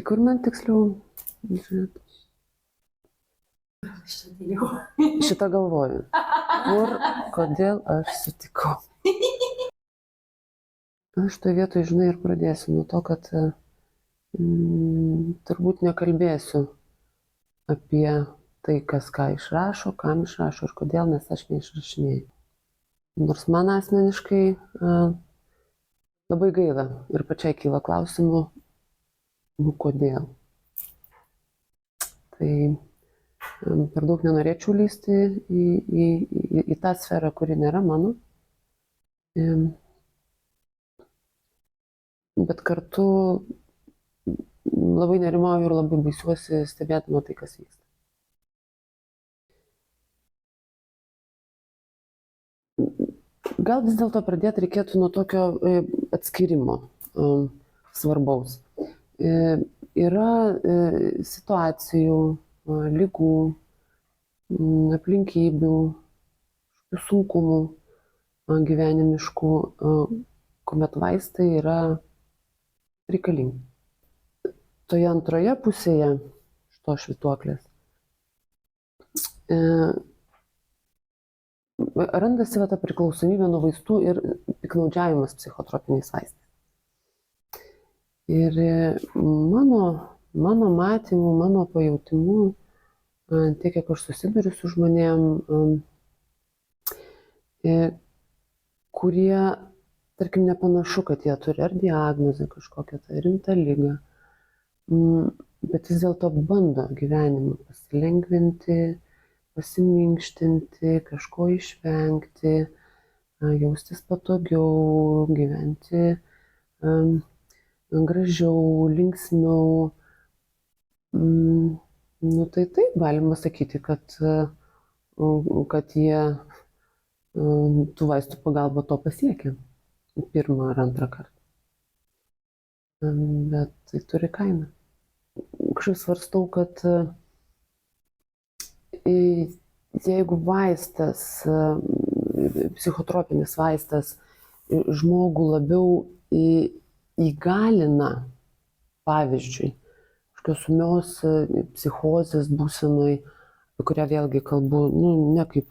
kur man tiksliau, žiūrėt, šitą galvoju. Kur, kodėl aš sutikau. Aš toje vietoje, žinai, ir pradėsiu nuo to, kad turbūt nekalbėsiu apie tai, kas ką išrašo, kam išrašo ir kodėl, nes aš neišrašinėjau. Nors man asmeniškai labai gaila ir pačiai kyla klausimų, kodėl. Tai per daug nenorėčiau lysti į tą sferą, kuri nėra mano. Bet kartu labai nerimauju ir labai baisiuosi stebėdama tai, kas vyksta. Gal vis dėlto pradėti reikėtų nuo tokio atskirimo svarbaus. Yra situacijų, ligų, aplinkybių, sunkumų gyvenimiškų, kuomet vaistai yra reikalingi. Toje antroje pusėje šito švytuoklės randasi ta priklausomybė nuo vaistų ir piktnaudžiavimas psichotropiniais vaistais. Ir mano matymu, mano pajautimu, tiek kiek aš susiduriu su žmonėm, kurie, tarkim, nepanašu, kad jie turi ar diagnozę kažkokią tai rimtą ligą, bet vis dėlto bando gyvenimą pasilengvinti, pasiminkštinti, kažko išvengti, jaustis patogiau, gyventi gražiau, linksmiau. Tai taip, galima sakyti, kad jie tų vaistų pagalba to pasiekia pirmą ar antrą kartą. Bet tai turi kainą. Kažkaip svarstau, kad jeigu vaistas, psichotropinis vaistas žmogų labiau įgalina, pavyzdžiui, kažkokios ūmios psichozės būsenoj, apie kurią vėlgi kalbu, ne kaip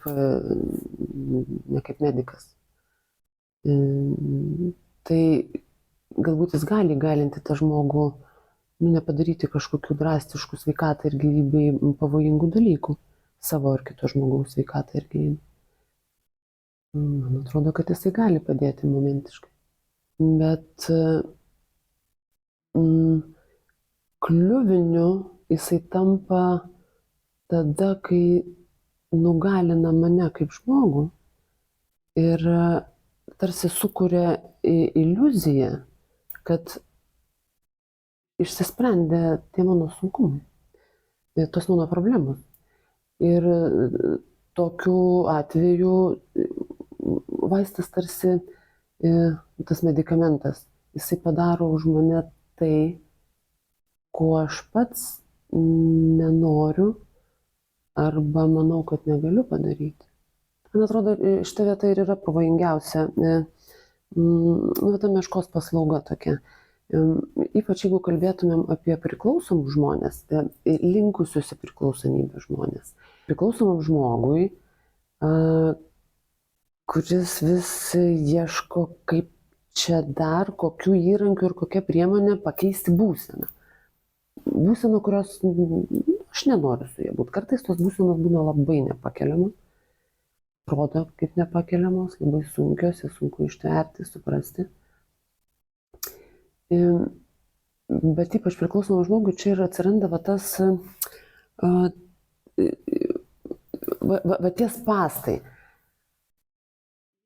medikas. Tai galbūt jis gali įgalinti tą žmogų, nepadaryti kažkokių drastiškų sveikatai ir gyvybei pavojingų dalykų, savo ar kito žmogaus sveikatai ir gyvybei. Man atrodo, kad jisai gali padėti momentiškai. Bet kliuviniu jisai tampa tada, kai nugalina mane kaip žmogų ir tarsi sukuria iliuziją, kad išsisprendė tie mano sunkumai, tos mano problemos. Ir tokiu atveju vaistas tarsi, tas medikamentas, jisai padaro už mane tai, ko aš pats nenoriu arba manau, kad negaliu padaryti. Man atrodo, šita vieta ir yra pavojingiausia, ta meškos paslauga tokia. Ypač jeigu kalbėtumėm apie priklausomus žmonės, linkusius į priklausomybę žmonės. Priklausomam žmogui, kuris vis ieško, kaip čia dar, kokių įrankių ir kokią priemonę pakeisti būseną. Būseną, kurios aš nenoriu su jie būti. Kartais tos būsenos būna labai nepakeliamos. Atrodo kaip nepakeliamos, labai sunkios, jas sunku ištverti, suprasti. Bet ypač priklausomam žmogui čia ir atsiranda tas tie spąstai.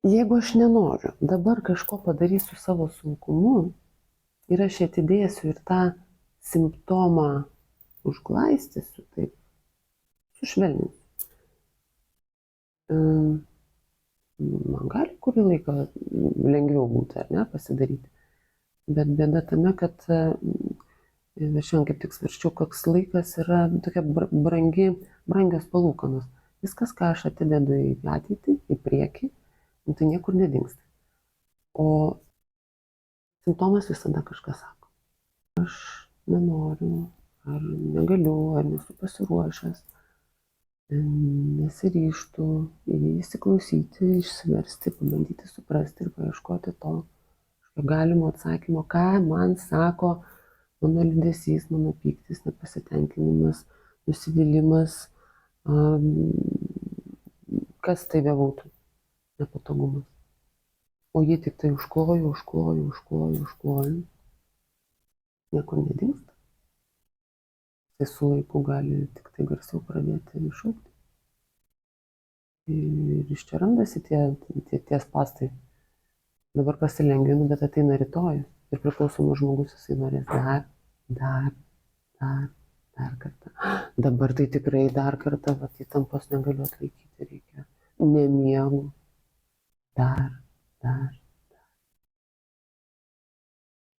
Jeigu aš nenoriu dabar kažko padaryti su savo sunkumu ir aš atidėsiu ir tą simptomą užglaistysiu, taip, sušvelninsiu. Man gali kurį laiką lengviau būti, ar ne, pasidaryti. Bet bėda tame, kad šiandien kaip tik svarsčiau, koks laikas yra tokia brangios palūkanos. Viskas, ką aš atidedu į ateitį, į priekį, tai niekur nedingsta. O simptomas visada kažką sako. Aš nenoriu, ar negaliu, ar nesu pasiruošęs, nesiryžtu į jį įsiklausyti, išsiversti, pabandyti suprasti ir paieškoti to galimo atsakymo, ką man sako mano liūdesys, mano pyktis, nepasitenkinimas, nusivylimas, kas tai bebūtų, nepatogumas. O jį tik tai užkloju, niekur nedingsta. Tai su laiku gali tik tai garsiau pradėti iššaukti. Ir iš čia randasi tie spąstai. Dabar pasilengvinu, bet ateina rytojus. Ir priklausomas žmogus, jisai norės dar kartą. Dabar tai tikrai dar kartą, vat įtampos negaliu atlaikyti, reikia. Nemiegu. Dar.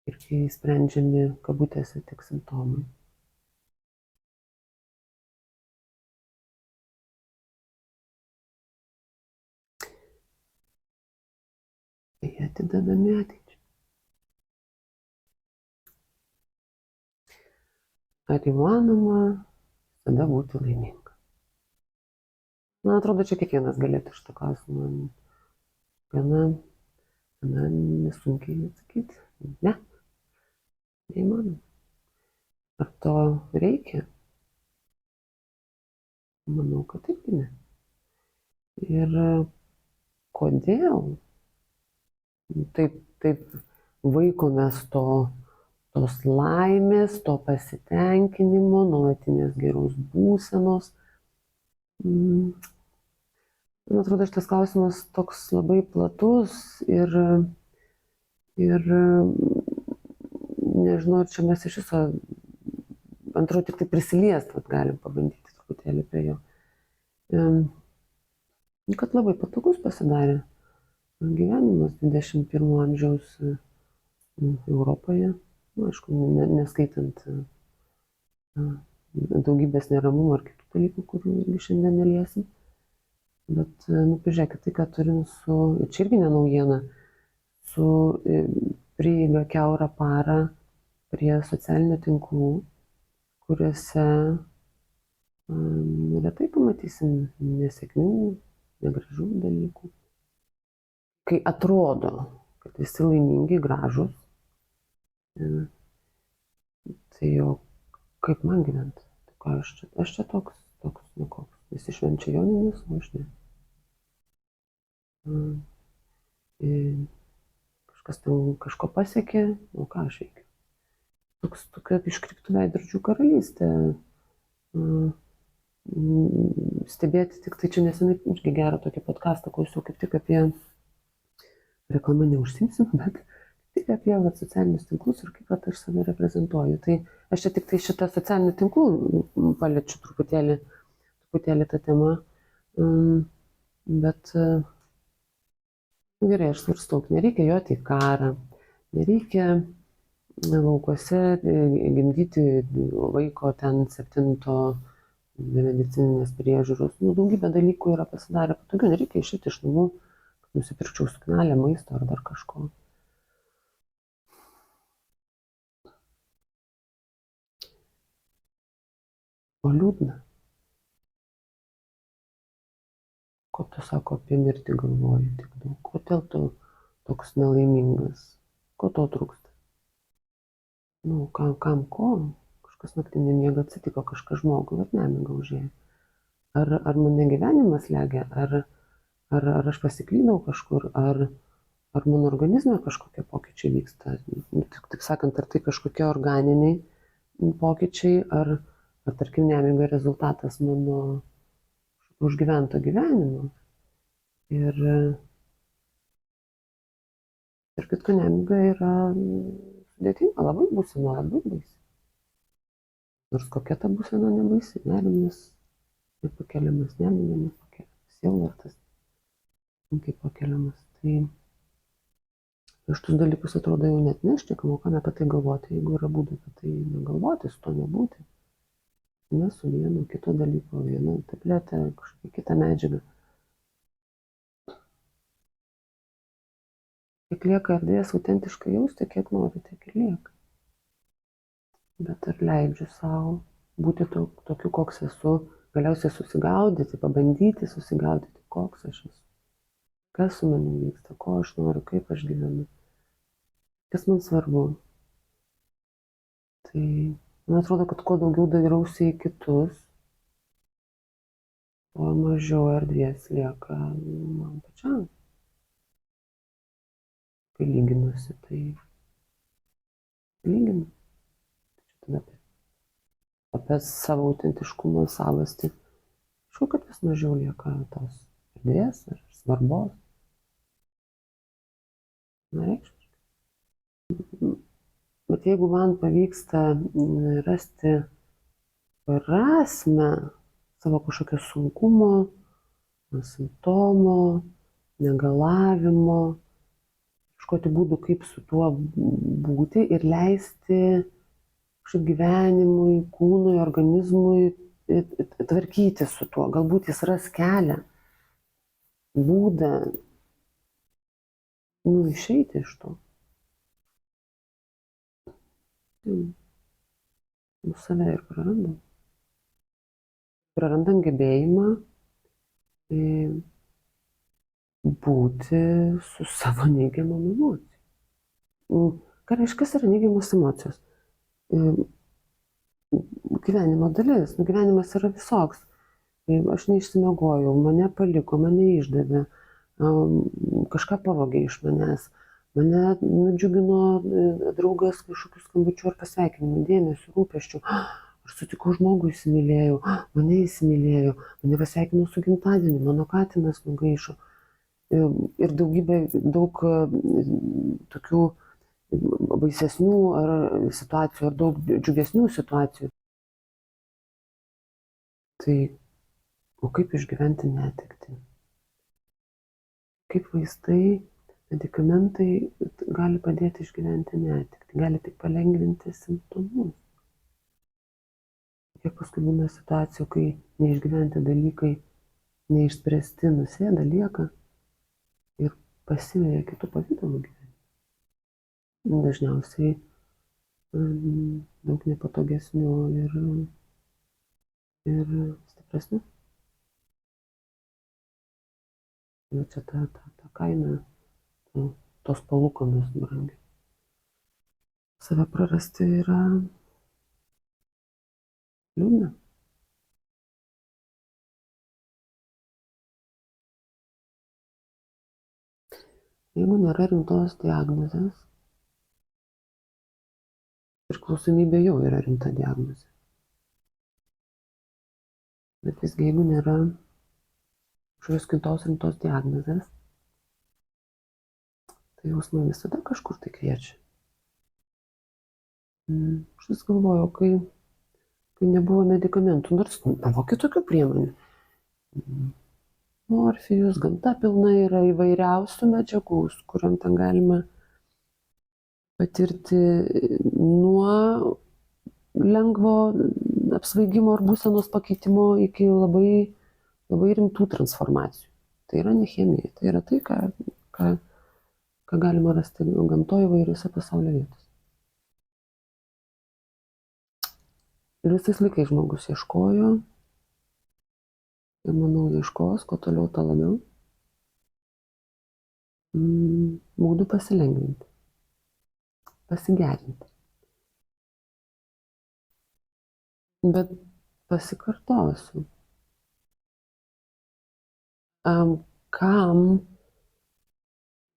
Ir kai sprendžiami kabutėse tik simptomai. Tai atidedami ateičiai. Ar įmanoma tada būti laiminga? Man atrodo, čia kiekvienas galėtų šitą klausimą gana nesunkiai atsakyti. Ne, neįmanoma. Ar to reikia? Manau, kad irgi ne. Ir kodėl taip vaikomės tos laimės, to pasitenkinimo, nuolatinės geros būsenos? Man atrodo, šitas klausimas toks labai platus ir nežinau, ar čia mes iš viso, antroji tik tai prisiliest, galim pabandyti truputėlį prie jo. Kad labai patogus pasidarė gyvenimas 21 amžiaus Europoje, aišku, neskaitant daugybės neramumų ar kitų dalykų, kurių irgi šiandien neliesim. Bet, pažiūrėkit, tai, ką turim čia irgi ne naujiena, su prieiga kiaurą parą prie socialinių tinklų, kuriuose retai pamatysim nesėkmių, negražių dalykų. Kai atrodo, kad visi laimingi, gražūs, tai jau kaip man gyventi? Aš čia toks, koks. Visi švenčia joninius, o aš ne. Kažkas ten kažko pasiekė, o ką aš veikiu? Tokia iškreiptų veidrodžių karalystė. Stebėti tik tai čia nesenai irgi gerą tokį podcastą klausiau, kaip tik apie reklamą neužsimsim, bet tik apie socialinius tinklus ir kaip aš save reprezentuoju. Tai aš čia tik tai šitą socialinių tinklų paliečiu truputėlį tą temą, bet gerai, aš svarstau, nereikia joti į karą, nereikia laukuose gimdyti vaiko ten 7 be medicininės priežiūros. Daugybė dalykų yra pasidarę patogiau, nereikia išeiti iš namų, kad nusipirkčiau suknelę, maisto ar dar kažko. O liūdna. Ko tu sako apie mirtį galvoji tik daug? Kodėl tu toks nelaimingas? Ko to trūksta? Kam ko? Kažkas naktį nemiega, atsitiko kažkas žmogui, bet nemiga užėjo. Ar mane gyvenimas slegia, ar aš pasiklydau kažkur, ar mano organizme kažkokie pokyčiai vyksta. Taip sakant, ar tai kažkokie organiniai pokyčiai, ar tarkim nemiga rezultatas mano užgyvento gyvenimo. Ir kitko nemiga yra sudėtinga, labai būsena, labai baisi. Nors kokia ta būsena nebaisi, nerimas nepakeliamas, nemiga nepakeliamas, sielvartas sunkiai pakeliamas. Tai šitus dalykus atrodo jau net nešnekam, o kam apie tai galvoti, jeigu yra būdai apie tai negalvoti, su to nebūti. Ne su vienu kito dalyko, viena tabletė, kažkokia kita medžiaga. Kiek lieka erdvės autentiškai jausti, kiek nori, tiek ir lieka. bet ar leidžiu savo būti tokiu, koks esu, galiausiai susigaudyti, pabandyti susigaudyti, koks aš esu, kas su manimi vyksta, ko aš noriu, kaip aš gyvenu, kas man svarbu. Tai man atrodo, kad kuo daugiau dairausi į kitus, tuo mažiau erdvės lieka man pačiam. Kai lyginuosi, tai lyginu. Tada apie savo autentiškumą, savastį. Aišku, kad vis mažiau lieka tos erdvės ar svarbos. Nereikšmiškai. Bet jeigu man pavyksta rasti prasmę savo kažkokio sunkumo, simptomo, negalavimo, ieškoti būdų, kaip su tuo būti ir leisti kažkaip gyvenimui, kūnui, organizmui tvarkyti su tuo. Galbūt jis ras kelią, būdą, išeiti iš to. Save ir prarandam. Prarandam gebėjimą būti su savo neigiamom emocijom. Ką reiškia, kas yra neigiamos emocijos? Gyvenimo dalis. Gyvenimas yra visoks. Aš neišsimiegojau, mane paliko, mane išdavė, kažką pavogė iš manęs, mane nudžiugino draugas kažkokiu skambučiu ar pasveikinimu, dėmesiu, rūpesčiu. Aš sutikau žmogų, įsimylėjau, mane įsimylėjo, mane pasveikino su gimtadieniu, mano katinas nugaišo. Ir daug tokių baisesnių ar situacijų, ar daug džiugesnių situacijų. Tai, o kaip išgyventi netektį? Kaip vaistai, medikamentai gali padėti išgyventi netektį, gali tik palengvinti simptomus. Kiek paskui būna situacijų, kai neišgyventi dalykai, neišspręsti nusėda, lieka ir pasiveja kitų pavidalų gyvenimą. Dažniausiai daug nepatogesnių ir stipresnių. Ir čia ta kaina, tos palūkanos brangiai. Save prarasti yra liūdna. Jeigu nėra rimtos diagnozės, priklausomybė jau yra rimta diagnozė. Bet visgi, jeigu nėra kažkokios kitos rimtos diagnozės, tai jausmai visada kažkur tai kviečia. Aš vis galvoju, kai nebuvo medikamentų, nors buvo kitokių priemonių. Morfijus, gamta pilna yra įvairiausių medžiagų, kuriam ten galima patirti nuo lengvo apsvaigimo ar būsenos pakeitimo iki labai, labai rimtų transformacijų. Tai yra ne chemija, tai yra tai, ką galima rasti gamtoje įvairiose pasaulio vietose. Ir visais laikais žmogus ieškojo, ir manau ieškos, kuo toliau, to labiau, būdų pasilengvinti, pasigerinti. Bet pasikartosiu, kam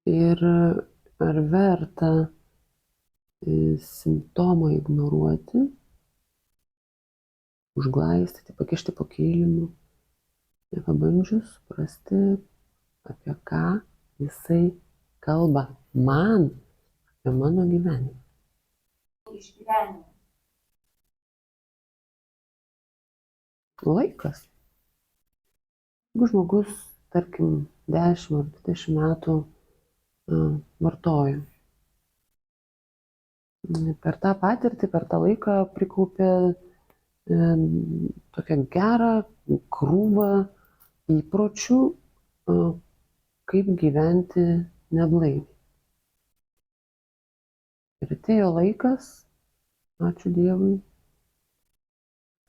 ir ar verta simptomą ignoruoti, užglaistyti, pakišti po kilimu, nepabandžius suprasti, apie ką jisai kalba man, apie mano gyvenimą. Išgyvenimą. Laikas. Jeigu žmogus, tarkim, 10 ar 20 metų vartoja, per tą patirtį, per tą laiką prikaupė tokią gerą krūvą įpročių, kaip gyventi neblaiviai. Ir atėjo laikas ačiū Dievui.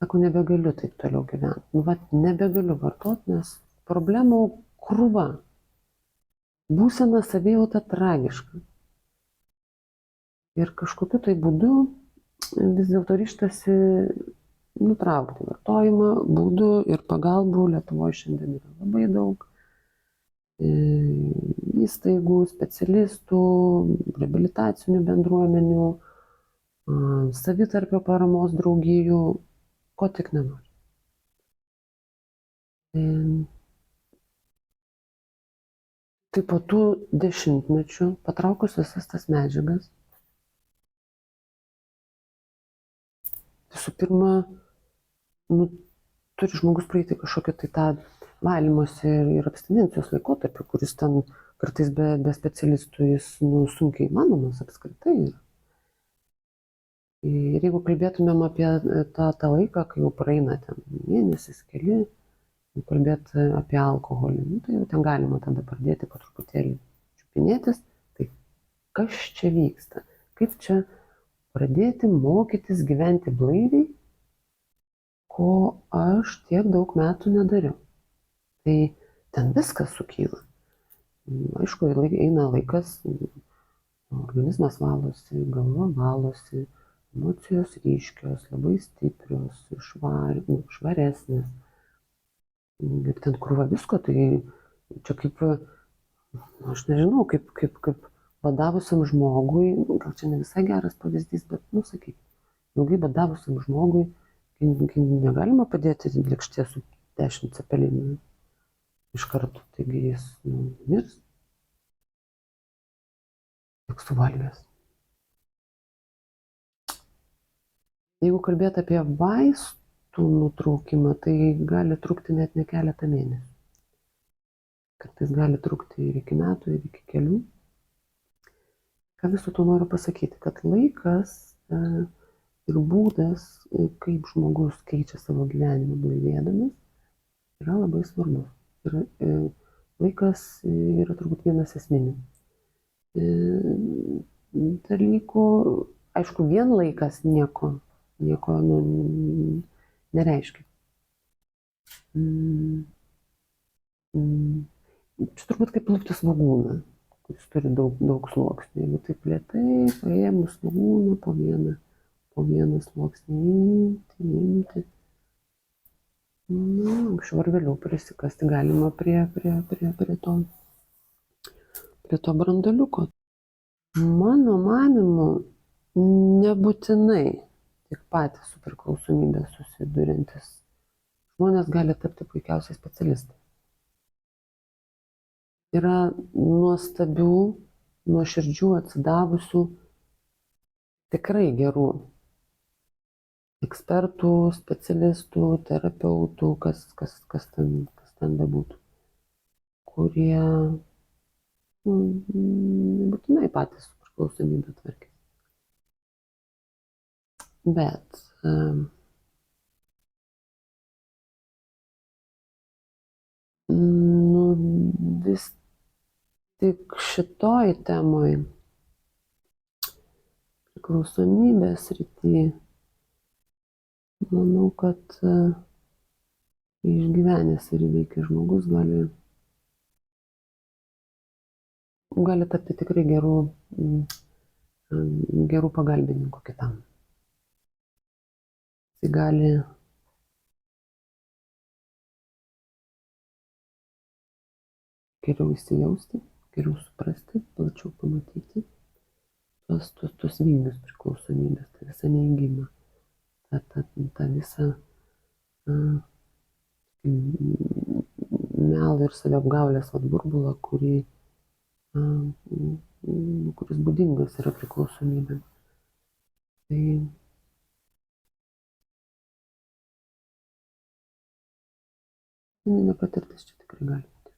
Sako, nebegaliu taip toliau gyventi. Nu, vat, nebegaliu vartoti, nes problemų krūva. Būsena savijauta tragiška. Ir kažkokiu tai būdu vis dėlto ryštasi nutraukti vartojimą, būdų ir pagalbų Lietuvoje šiandien yra labai daug. Įstaigų, specialistų, reabilitacinių bendruomenių, savitarpio paramos draugijų, ko tik nenori. Tai po tų dešimtmečių, patraukus visas tas medžiagas, visų pirma, nu, turi žmogus praeiti kažkokią tai tą valymosi ir abstinencijos laikotarpį, kuris ten kartais be specialistų jis sunkiai įmanomas apskritai. Ir jeigu kalbėtumėm apie tą laiką, kai jau praeina ten mėnesis, keli, kalbėti apie alkoholį, tai jau ten galima tada pradėti po truputėlį čiupinėtis, tai kas čia vyksta, kaip čia pradėti mokytis gyventi blaiviai, ko aš tiek daug metų nedariau. Tai ten viskas sukyla. Aišku, eina laikas, organizmas valosi, galva valosi, emocijos ryškios, labai stiprios, švaresnės. Ir ten krūva visko, tai čia kaip, aš nežinau, kaip badavusiam žmogui, gal čia ne visai geras pavyzdys, bet, sakyk, ilgai badavusiam žmogui, kai negalima padėti lėkštė su 10 cepelinų iš karto, taigi jis mirs, tik suvalgęs. Jeigu kalbėti apie vaistų nutraukimą, tai gali trukti net ne keletą mėnesių. Kartais gali trukti ir iki metų, ir iki kelių. Ką viso to noriu pasakyti, kad laikas ir būdas, kaip žmogus keičia savo gyvenimą blaivėdamas, yra labai svarbus. Ir laikas yra turbūt vienas esminių dalykų. Aišku, vien laikas nieko nereiškia. Čia turbūt kaip lupti svogūną, kuris turi daug sluoksnių. Jeigu taip lėtai paėmus svogūną po vieną sluoksnį imti, anksčiau ar vėliau prisikasti galima prie to branduoliuko. Mano manymu, nebūtinai tik patys su priklausomybė susiduriantys žmonės gali tapti puikiausiais specialistais. Yra nuostabių, nuoširdžių, atsidavusių, tikrai gerų ekspertų, specialistų, terapeutų, kas ten bebūtų, kurie nebūtinai patys su priklausomybė tvarkė. Bet vis tik šitoj temoj priklausomybės srity, manau, kad išgyvenęs ir įveikęs žmogus gali tapti tikrai gerų pagalbininkų kitam. Tai gali geriau įsijausti, geriau suprasti, plačiau pamatyti tuos vingius priklausomybės, tą visą neigimą, tą visą melą ir saviapgaulės burbulą, kuris būdingas yra priklausomybė. Tai patirtis čia tikrai gali būti.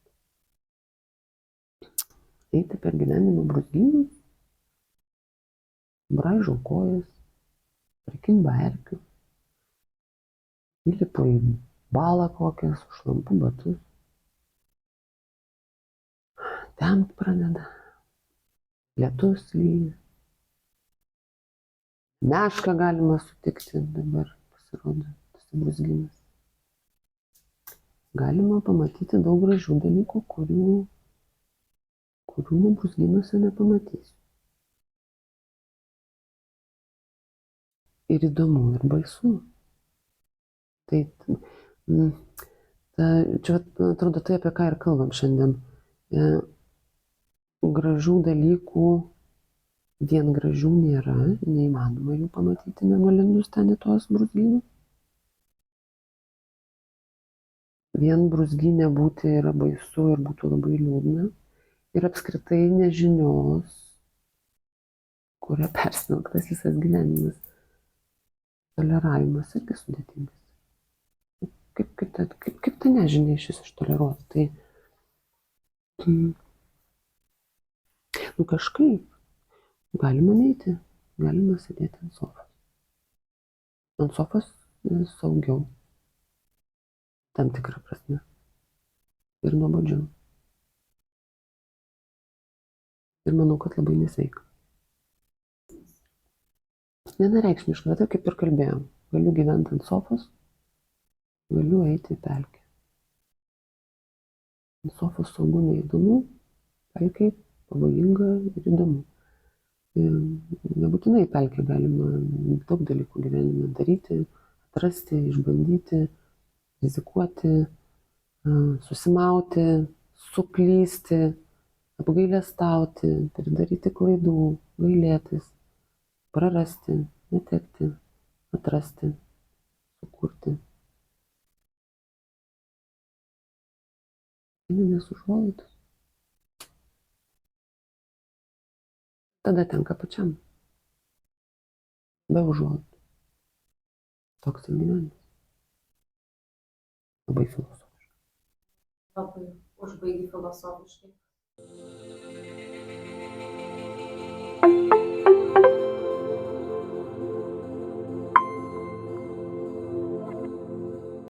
Eiti per gyvenimo brūzgynus, braižau kojas, prikimba erkių, įlipu į balą kokią, sušlampu batus. Temt pradeda, lietus lyja, Mešką galima sutikti, dabar pasirodo tas brūzgynas. Galima pamatyti daug gražių dalykų, kurių brūzgynuose nepamatysiu. Ir įdomu, ir baisu. Tai čia atrodo tai, apie ką ir kalbam šiandien. Gražių dalykų, vien gražių nėra, neįmanoma jų pamatyti, nenulindus ten į tuos brūzgynus. Vien brūzgynė būti yra baisu ir būtų labai liūdna. Ir apskritai nežinios, kuria persmelktas visas gyvenimas. Toleravimas irgi sudėtingas. Kaip tą nežinią iš vis ištoleruoti? Tai kažkaip galima neiti, galima sėdėti ant sofos. Ant sofos saugiau, tam tikrą prasme. Ir nuobodžiau. Ir manau, kad labai nesveika. Vienareikšmiškai, tai kaip ir kalbėjom. Galiu gyventi ant sofos, galiu eiti į pelkę. Ant sofos saugu neįdomu, pelkei pavojinga ir įdomu. Nebūtinai pelkė galima daug dalykų gyvenime daryti, atrasti, išbandyti, rizikuoti, susimauti, suklysti, apgailestauti, pridaryti klaidų, gailėtis, prarasti, netekti, atrasti, sukurti. Nes užuolaidos. Tada tenka pačiam. Be užuolaidų. Toks ir gyvenimas. Labai filosofiškai. Labai užbaigi filosofiškai.